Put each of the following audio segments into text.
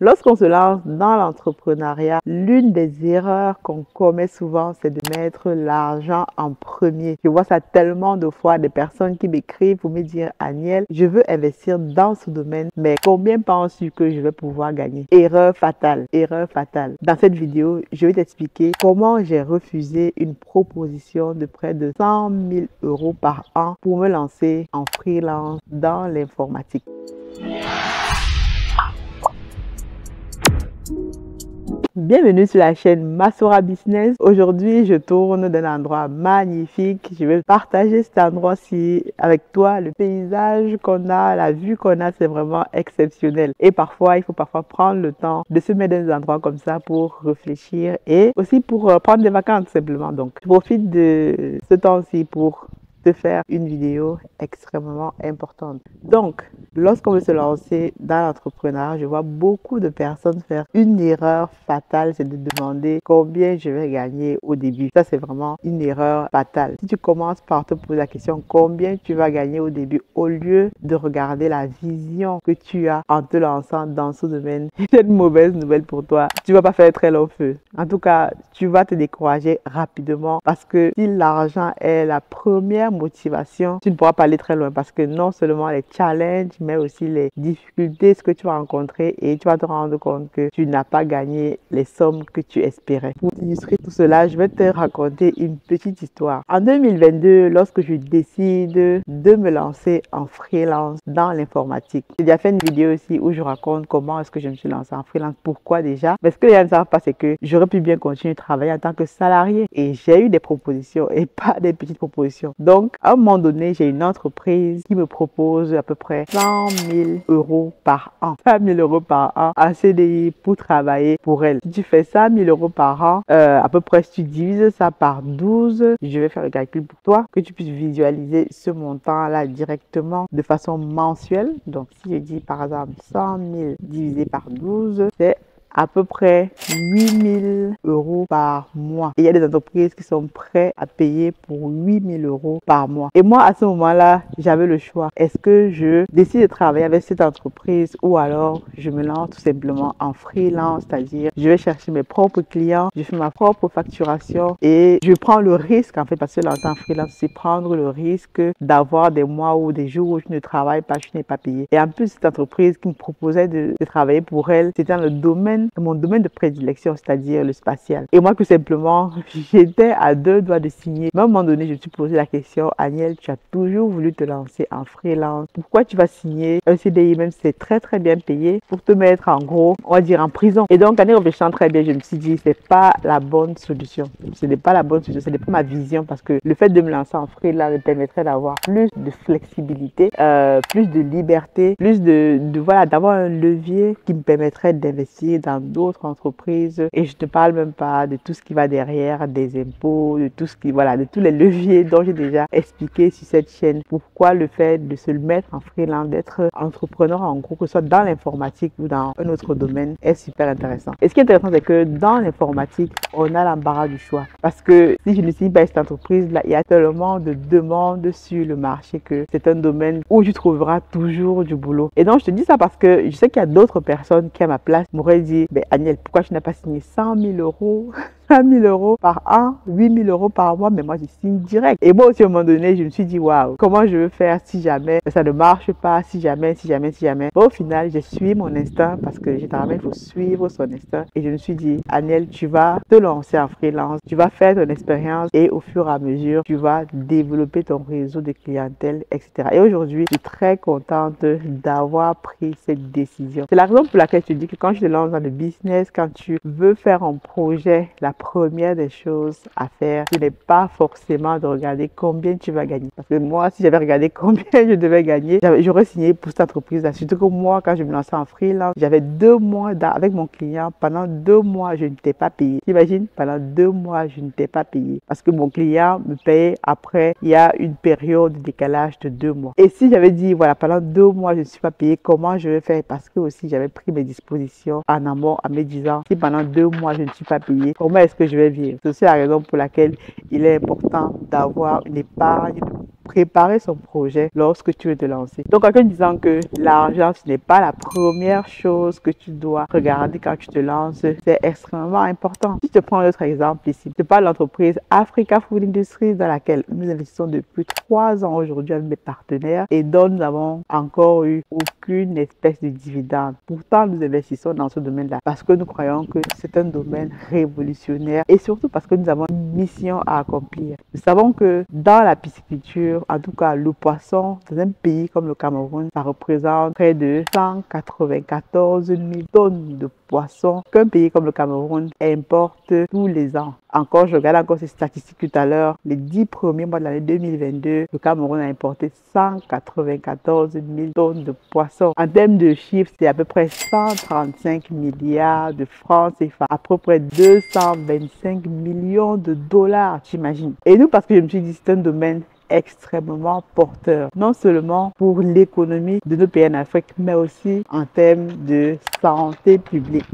Lorsqu'on se lance dans l'entrepreneuriat, l'une des erreurs qu'on commet souvent, c'est de mettre l'argent en premier. Je vois ça tellement de fois, des personnes qui m'écrivent pour me dire: Aniel, je veux investir dans ce domaine, mais combien penses-tu que je vais pouvoir gagner? Erreur fatale, erreur fatale. Dans cette vidéo, je vais t'expliquer comment j'ai refusé une proposition de près de 100 000 € par an pour me lancer en freelance dans l'informatique. Bienvenue sur la chaîne Masora Business. Aujourd'hui, je tourne d'un endroit magnifique. Je vais partager cet endroit-ci avec toi. Le paysage qu'on a, la vue qu'on a, c'est vraiment exceptionnel. Et parfois, il faut prendre le temps de se mettre dans des endroits comme ça pour réfléchir et aussi pour prendre des vacances simplement. Donc, je profite de ce temps-ci pour te faire une vidéo extrêmement importante. Donc, lorsqu'on veut se lancer dans l'entrepreneuriat, je vois beaucoup de personnes faire une erreur fatale, c'est de demander combien je vais gagner au début. Ça, c'est vraiment une erreur fatale. Si tu commences par te poser la question combien tu vas gagner au début, au lieu de regarder la vision que tu as en te lançant dans ce domaine, c'est une mauvaise nouvelle pour toi. Tu vas pas faire très long feu. En tout cas, tu vas te décourager rapidement parce que si l'argent est la première motivation, tu ne pourras pas aller très loin parce que non seulement les challenges, mais aussi les difficultés, ce que tu vas rencontrer, et tu vas te rendre compte que tu n'as pas gagné les sommes que tu espérais. Pour illustrer tout cela, je vais te raconter une petite histoire. En 2022, lorsque je décide de me lancer en freelance dans l'informatique, j'ai déjà fait une vidéo aussi où je raconte comment est-ce que je me suis lancée en freelance. Pourquoi déjà? Mais ce que les gens ne savent pas, c'est que j'aurais pu bien continuer de travailler en tant que salarié et j'ai eu des propositions et pas des petites propositions. Donc, à un moment donné, j'ai une entreprise qui me propose à peu près 100 000 € par an. 100 000 € par an à CDI pour travailler pour elle. Si tu fais 100 000 € par an, à peu près, si tu divises ça par 12, je vais faire le calcul pour toi, que tu puisses visualiser ce montant-là directement de façon mensuelle. Donc, si je dis par exemple 100 000 divisé par 12, c'est à peu près 8 000 € par mois. Et il y a des entreprises qui sont prêtes à payer pour 8 000 € par mois. Et moi, à ce moment-là, j'avais le choix. Est-ce que je décide de travailler avec cette entreprise ou alors je me lance tout simplement en freelance, c'est-à-dire je vais chercher mes propres clients, je fais ma propre facturation et je prends le risque, en fait, parce que lancer en freelance, c'est prendre le risque d'avoir des mois ou des jours où je ne travaille pas, je n'ai pas payé. Et en plus, cette entreprise qui me proposait de travailler pour elle, c'était dans le domaine mon domaine de prédilection, c'est-à-dire le spatial. Et moi, tout simplement, j'étais à 2 doigts de signer. Mais à un moment donné, je me suis posé la question: Aniel, tu as toujours voulu te lancer en freelance. Pourquoi tu vas signer un CDI, même si c'est très très bien payé, pour te mettre en gros, on va dire, en prison? Et donc, en y réfléchissant très bien, je me suis dit, c'est pas la bonne solution. Ce n'est pas la bonne solution, ce n'est pas ma vision, parce que le fait de me lancer en freelance me permettrait d'avoir plus de flexibilité, plus de liberté, plus voilà, d'avoir un levier qui me permettrait d'investir dans d'autres entreprises, et je ne parle même pas de tout ce qui va derrière, des impôts, de tout ce qui, voilà, de tous les leviers dont j'ai déjà expliqué sur cette chaîne. Pourquoi le fait de se mettre en freelance, d'être entrepreneur en gros, que ce soit dans l'informatique ou dans un autre domaine, est super intéressant. Et ce qui est intéressant, c'est que dans l'informatique, on a l'embarras du choix, parce que si je ne signe pas cette entreprise là, il y a tellement de demandes sur le marché que c'est un domaine où tu trouveras toujours du boulot. Et donc je te dis ça parce que je sais qu'il y a d'autres personnes qui à ma place m'auraient dit: ben Aniel, pourquoi tu n'as pas signé 100 000 €, 100 000 € par an, 8 000 € par mois? Mais moi, je signe direct. Et moi aussi, à un moment donné, je me suis dit: waouh, comment je veux faire si jamais ça ne marche pas, si jamais. Bon, au final, j'ai suivi mon instinct, parce que généralement, il faut suivre son instinct. Et je me suis dit: Aniel, tu vas te lancer en freelance, tu vas faire ton expérience et au fur et à mesure, tu vas développer ton réseau de clientèle, etc. Et aujourd'hui, je suis très contente d'avoir pris cette décision. C'est la raison pour laquelle je te dis que quand je te lance dans le business, quand tu veux faire un projet, la première des choses à faire, ce n'est pas forcément de regarder combien tu vas gagner. Parce que moi, si j'avais regardé combien je devais gagner, j'aurais signé pour cette entreprise-là. Surtout que moi, quand je me lançais en freelance, j'avais 2 mois avec mon client. Pendant 2 mois, je ne t'ai pas payé. T'imagines? Pendant 2 mois, je ne t'ai pas payé. Parce que mon client me payait après, il y a une période de décalage de 2 mois. Et si j'avais dit, voilà, pendant 2 mois, je ne suis pas payé, comment je vais faire? Parce que aussi, j'avais pris mes dispositions en amont en me disant, si pendant 2 mois, je ne suis pas payé, comment est-ce que je vais vivre? C'est aussi la raison pour laquelle il est important d'avoir une épargne préparer son projet lorsque tu veux te lancer. Donc, en disant que l'argent, ce n'est pas la première chose que tu dois regarder quand tu te lances, c'est extrêmement important. Si je te prends un autre exemple ici, je te parle de l'entreprise Africa Food Industries dans laquelle nous investissons depuis 3 ans aujourd'hui avec mes partenaires et dont nous n'avons encore eu aucune espèce de dividende. Pourtant, nous investissons dans ce domaine-là parce que nous croyons que c'est un domaine révolutionnaire et surtout parce que nous avons une mission à accomplir. Nous savons que dans la pisciculture, en tout cas le poisson, dans un pays comme le Cameroun, ça représente près de 194 000 tonnes de poissons qu'un pays comme le Cameroun importe tous les ans. Encore, je regarde encore ces statistiques tout à l'heure. Les 10 premiers mois de l'année 2022, le Cameroun a importé 194 000 tonnes de poissons. En termes de chiffres, c'est à peu près 135 milliards de francs CFA, à peu près 225 millions de dollars, t'imagines. Et nous, parce que je me suis dit, c'est un domaine extrêmement porteur, non seulement pour l'économie de nos pays en Afrique, mais aussi en termes de santé publique.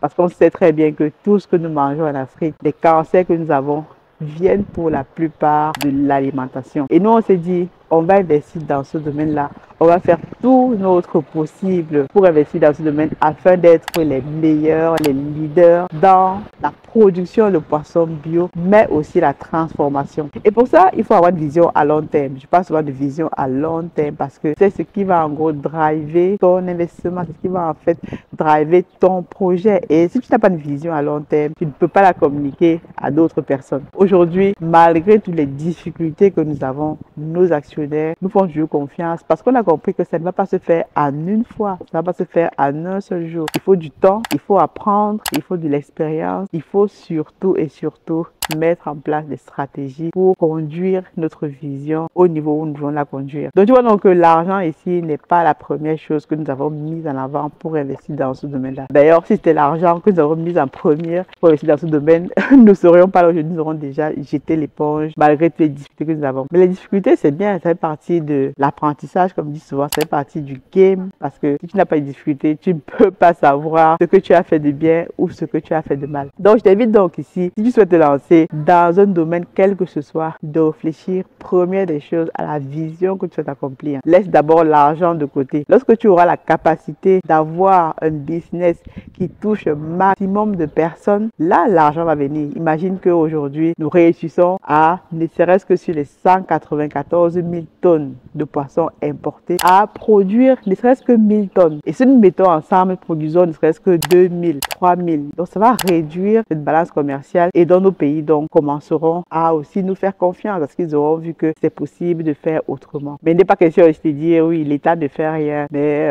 Parce qu'on sait très bien que tout ce que nous mangeons en Afrique, les cancers que nous avons, viennent pour la plupart de l'alimentation. Et nous, on s'est dit, on va investir dans ce domaine-là. On va faire tout notre possible pour investir dans ce domaine afin d'être les meilleurs, les leaders dans la production de poissons bio, mais aussi la transformation. Et pour ça, il faut avoir une vision à long terme. Je parle souvent de vision à long terme parce que c'est ce qui va en gros driver ton investissement, c'est ce qui va en fait driver ton projet. Et si tu n'as pas de vision à long terme, tu ne peux pas la communiquer à d'autres personnes. Aujourd'hui, malgré toutes les difficultés que nous avons, nos actionnaires nous font toujours confiance parce qu'on a compris que ça ne va pas se faire en une fois, ça ne va pas se faire en un seul jour. Il faut du temps, il faut apprendre, il faut de l'expérience, il faut surtout et surtout mettre en place des stratégies pour conduire notre vision au niveau où nous devons la conduire. Donc tu vois donc que l'argent ici n'est pas la première chose que nous avons mise en avant pour investir dans ce domaine-là. D'ailleurs, si c'était l'argent que nous avons mis en première pour investir dans ce domaine, nous ne serions pas là aujourd'hui, nous aurons déjà jeté l'éponge malgré toutes les difficultés que nous avons. Mais les difficultés, c'est bien, ça fait partie de l'apprentissage, comme je dis souvent, ça fait partie du game parce que si tu n'as pas de difficultés, tu ne peux pas savoir ce que tu as fait de bien ou ce que tu as fait de mal. Donc je t'invite donc ici, si tu souhaites te lancer dans un domaine quel que ce soit, de réfléchir première des choses à la vision que tu souhaites accomplir. Laisse d'abord l'argent de côté. Lorsque tu auras la capacité d'avoir un business qui touche un maximum de personnes, là l'argent va venir. Imagine qu'aujourd'hui nous réussissons à, ne serait-ce que sur les 194 000 tonnes de poissons importés, à produire ne serait-ce que 1000 tonnes. Et si nous mettons ensemble, produisons ne serait-ce que 2000, 3000. Donc ça va réduire cette balance commerciale et dans nos pays donc commenceront à aussi nous faire confiance parce qu'ils auront vu que c'est possible de faire autrement. Mais il n'est pas question de se dire oui, l'État ne fait rien, mais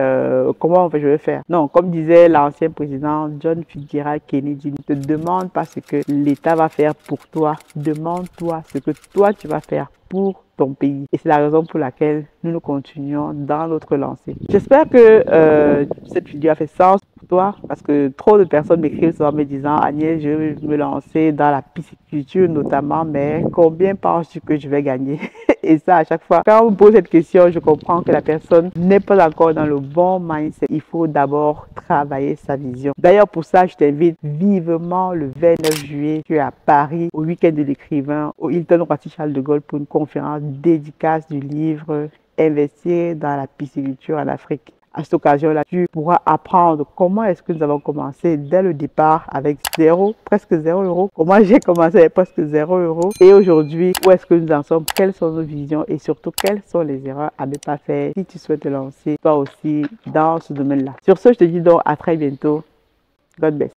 comment je vais faire? Non, comme disait l'ancien président John Fitzgerald Kennedy, ne te demande pas ce que l'État va faire pour toi, demande-toi ce que toi tu vas faire pour ton pays. Et c'est la raison pour laquelle nous continuons dans notre lancée. J'espère que cette vidéo a fait sens pour toi parce que trop de personnes m'écrivent souvent me disant Agnès, je veux me lancer dans la pisciculture notamment, mais combien penses-tu que je vais gagner? Et ça, à chaque fois, quand on me pose cette question, je comprends que la personne n'est pas encore dans le bon mindset. Il faut d'abord travailler sa vision. D'ailleurs, pour ça, je t'invite vivement le 29 juillet, tu es à Paris, au week-end de l'écrivain, au Hilton Roissy Charles de Gaulle pour une conférence dédicace du livre Investir dans la pisciculture en Afrique. À cette occasion-là, tu pourras apprendre comment est-ce que nous avons commencé dès le départ avec presque 0 euros. Comment j'ai commencé avec presque 0 euros. Et aujourd'hui, où est-ce que nous en sommes, quelles sont nos visions et surtout quelles sont les erreurs à ne pas faire si tu souhaites te lancer toi aussi dans ce domaine-là. Sur ce, je te dis donc à très bientôt. God bless.